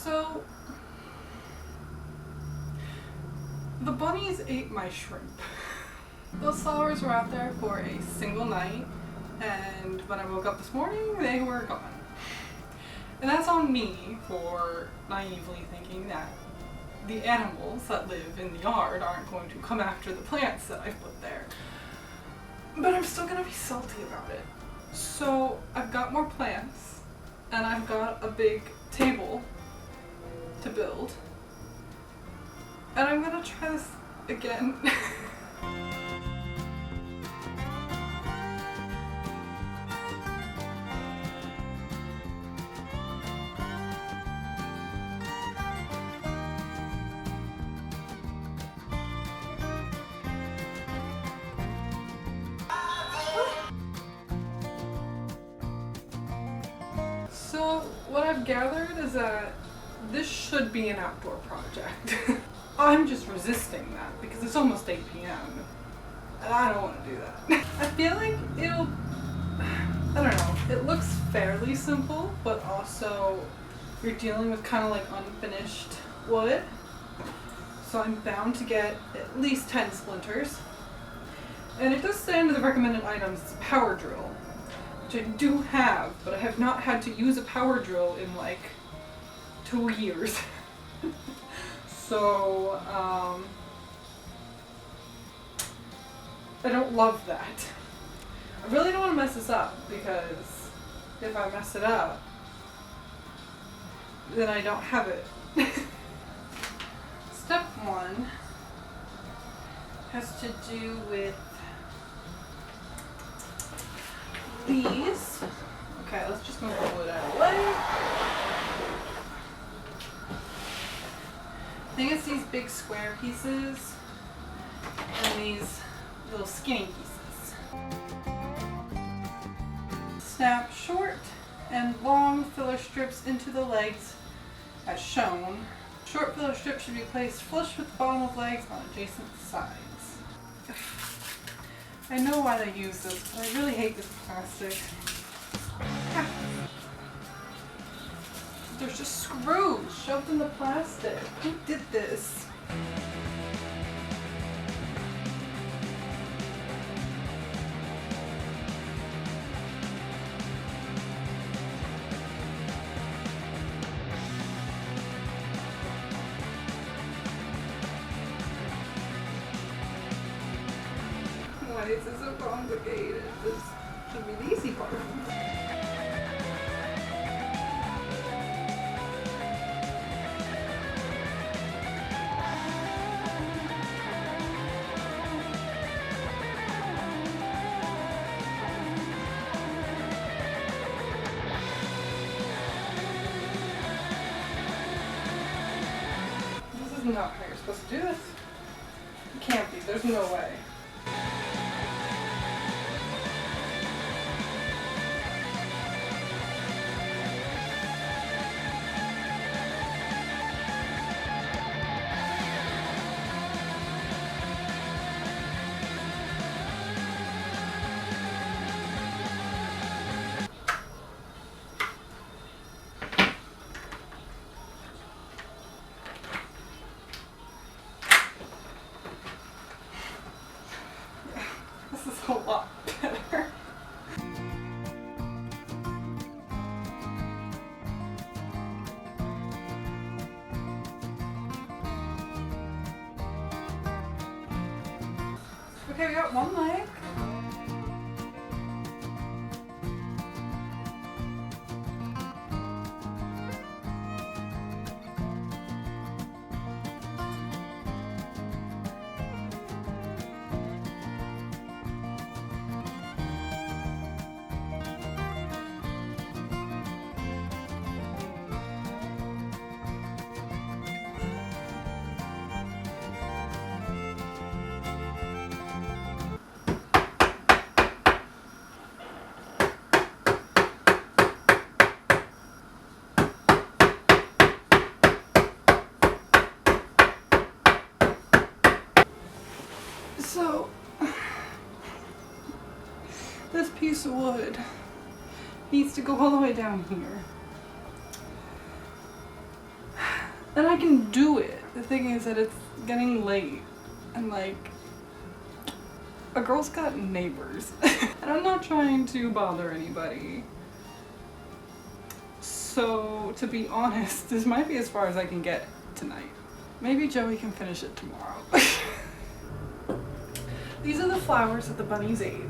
So, the bunnies ate my shrimp. Those flowers were out there for a single night, and when I woke up this morning, they were gone. And that's on me for naively thinking that the animals that live in the yard aren't going to come after the plants that I've put there. But I'm still gonna be salty about it. So I've got more plants, and I've got a big table to build, and I'm gonna try this again. So what I've gathered is that this should be an outdoor project. I'm just resisting that because it's almost 8 p.m. and I don't want to do that. I feel like it'll, I don't know, it looks fairly simple, but also you're dealing with kind of like unfinished wood. So I'm bound to get at least 10 splinters. And it does say under the recommended items it's a power drill, which I do have, but I have not had to use a power drill in like 2 years. So, I don't love that. I really don't want to mess this up, because if I mess it up, then I don't have it. Step 1 has to do with these. Okay, let's just move the wood out of the way. I think it's these big square pieces and these little skinny pieces. Snap short and long filler strips into the legs as shown. Short filler strips should be placed flush with the bottom of legs on adjacent sides. I know why they use this, but I really hate this plastic. There's just screws shoved in the plastic. Who did this? Why is this so complicated? This should be the easy part. This is not how you're supposed to do this. It can't be. There's no way. This is a lot better. Okay, we got one leg. So, this piece of wood needs to go all the way down here. And I can do it. The thing is that it's getting late and like a girl's got neighbors and I'm not trying to bother anybody. So to be honest, this might be as far as I can get tonight. Maybe Joey can finish it tomorrow. These are the flowers that the bunnies ate.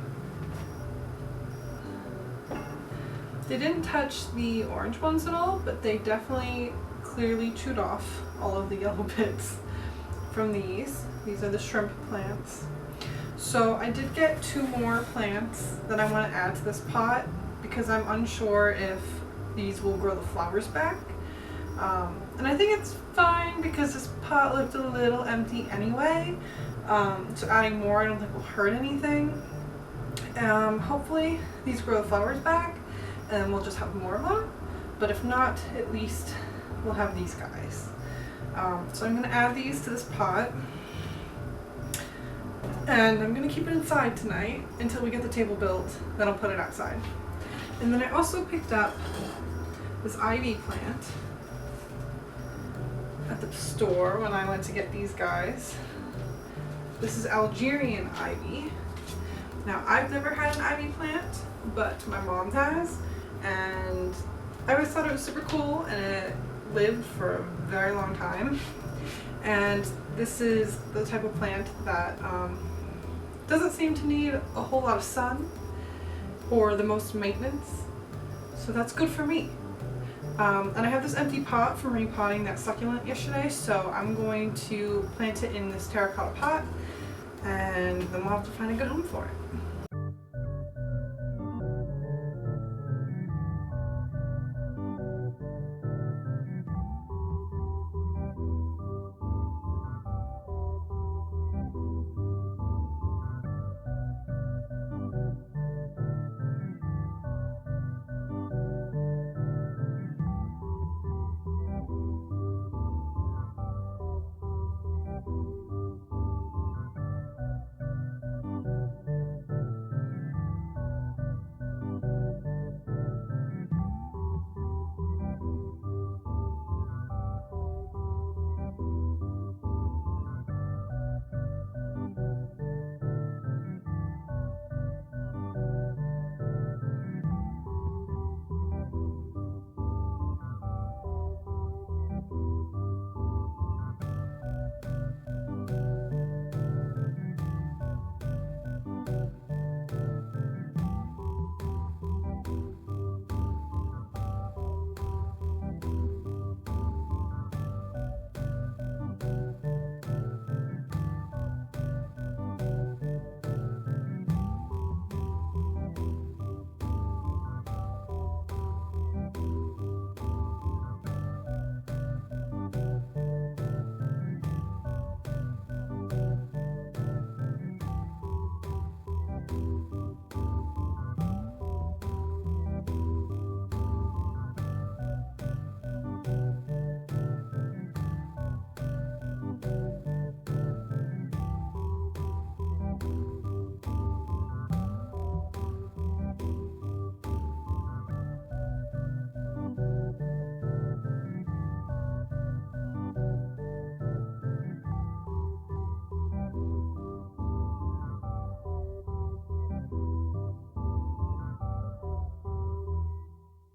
They didn't touch the orange ones at all, but they definitely clearly chewed off all of the yellow bits from these. These are the shrimp plants. So I did get 2 more plants that I want to add to this pot because I'm unsure if these will grow the flowers back. And I think it's fine because this pot looked a little empty anyway. So adding more I don't think will hurt anything. Hopefully these grow the flowers back and we'll just have more of them. But if not, at least we'll have these guys. So I'm going to add these to this pot. And I'm going to keep it inside tonight until we get the table built. Then I'll put it outside. And then I also picked up this ivy plant at the store when I went to get these guys. This is Algerian ivy. Now I've never had an ivy plant, but my mom has, and I always thought it was super cool and it lived for a very long time. And this is the type of plant that doesn't seem to need a whole lot of sun or the most maintenance, so that's good for me. And I have this empty pot from repotting that succulent yesterday, so I'm going to plant it in this terracotta pot and then we'll have to find a good home for it.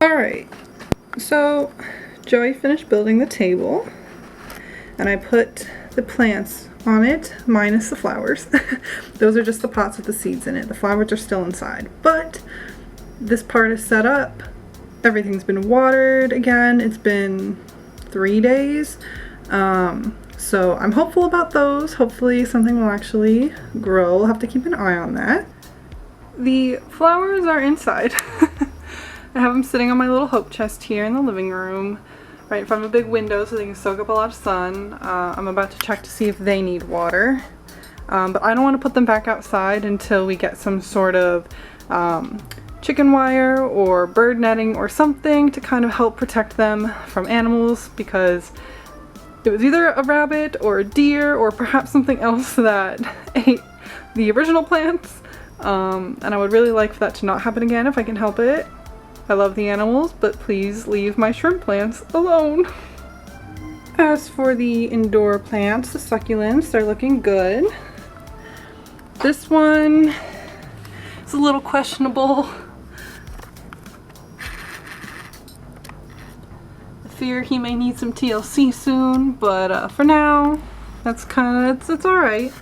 Alright, so Joey finished building the table and I put the plants on it minus the flowers. Those are just the pots with the seeds in it. The flowers are still inside, but this part is set up. Everything's been watered again. It's been 3 days. So I'm hopeful about those. Hopefully something will actually grow. We'll have to keep an eye on that. The flowers are inside. I have them sitting on my little hope chest here in the living room, right in front of a big window so they can soak up a lot of sun. I'm about to check to see if they need water, but I don't want to put them back outside until we get some sort of chicken wire or bird netting or something to kind of help protect them from animals, because it was either a rabbit or a deer or perhaps something else that ate the original plants, and I would really like for that to not happen again if I can help it. I love the animals, but please leave my shrimp plants alone. As for the indoor plants, the succulents, they're looking good. This one is a little questionable. I fear he may need some TLC soon, but for now, that's kind of, it's all right.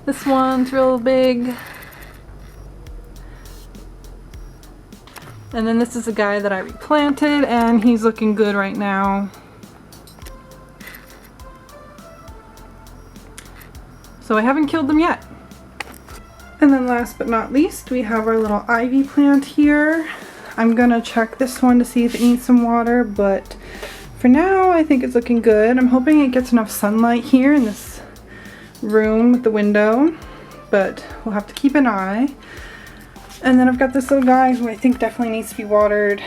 This one's real big. And then this is a guy that I replanted, and he's looking good right now. So I haven't killed them yet. And then last but not least, we have our little ivy plant here. I'm gonna check this one to see if it needs some water, but for now I think it's looking good. I'm hoping it gets enough sunlight here in this room with the window, but we'll have to keep an eye. And then I've got this little guy who I think definitely needs to be watered.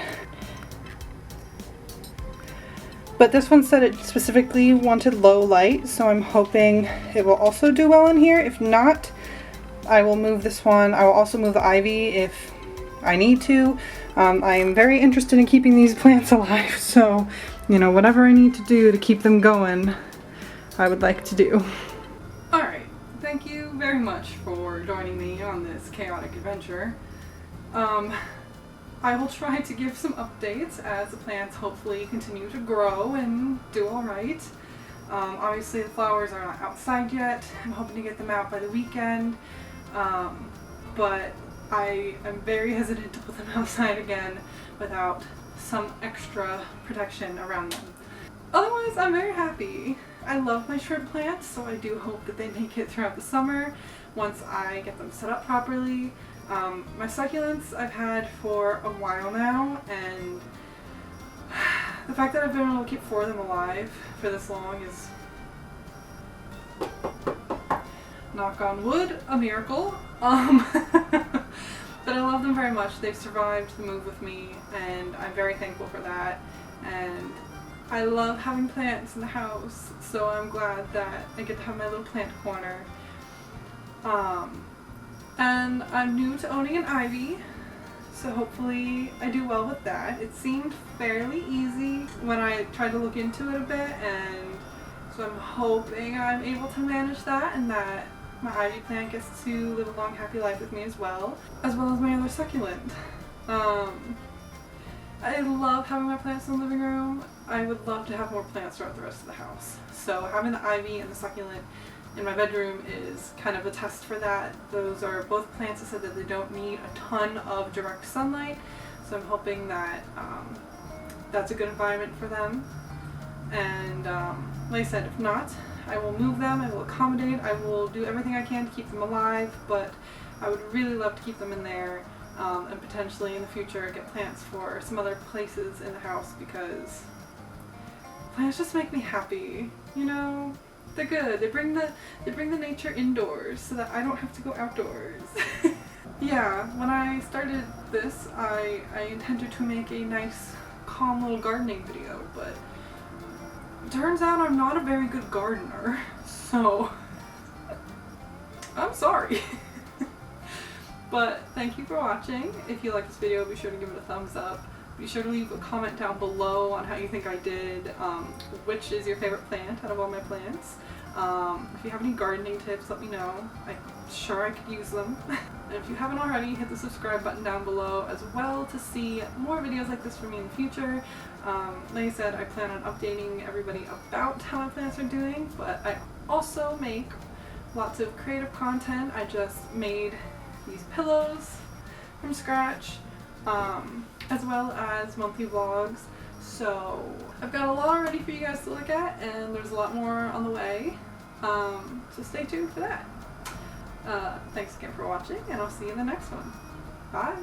But this one said it specifically wanted low light, so I'm hoping it will also do well in here. If not, I will move this one. I will also move the ivy if I need to. I am very interested in keeping these plants alive, so, you know, whatever I need to do to keep them going, I would like to do. Alright, thank you very much for joining me on this chaotic adventure. I will try to give some updates as the plants hopefully continue to grow and do alright. Obviously the flowers are not outside yet. I'm hoping to get them out by the weekend. But I am very hesitant to put them outside again without some extra protection around them. Otherwise, I'm very happy. I love my shrimp plants, so I do hope that they make it throughout the summer once I get them set up properly. My succulents I've had for a while now, and the fact that I've been able to keep 4 of them alive for this long is, knock on wood, a miracle. But I love them very much. They've survived the move with me, and I'm very thankful for that. And I love having plants in the house, so I'm glad that I get to have my little plant corner. And I'm new to owning an ivy, so hopefully I do well with that. It seemed fairly easy when I tried to look into it a bit, and so I'm hoping I'm able to manage that and that my ivy plant gets to live a long, happy life with me as well as my other succulent. I love having my plants in the living room. I would love to have more plants throughout the rest of the house. So having the ivy and the succulent in my bedroom is kind of a test for that. Those are both plants that said that they don't need a ton of direct sunlight, so I'm hoping that that's a good environment for them. And like I said, if not, I will move them, I will accommodate, I will do everything I can to keep them alive, but I would really love to keep them in there, and potentially in the future get plants for some other places in the house, because plants just make me happy, you know? They're good. They bring the nature indoors so that I don't have to go outdoors. Yeah, when I started this, I intended to make a nice, calm little gardening video, but it turns out I'm not a very good gardener, so I'm sorry. But thank you for watching. If you like this video, be sure to give it a thumbs up. Be sure to leave a comment down below on how you think I did, which is your favorite plant out of all my plants. If you have any gardening tips, let me know. I'm sure I could use them. And if you haven't already, hit the subscribe button down below as well to see more videos like this from me in the future. Like I said, I plan on updating everybody about how my plants are doing, but I also make lots of creative content. I just made these pillows from scratch, as well as monthly vlogs. So I've got a lot already for you guys to look at, and there's a lot more on the way. So stay tuned for that. Thanks again for watching, and I'll see you in the next one. Bye!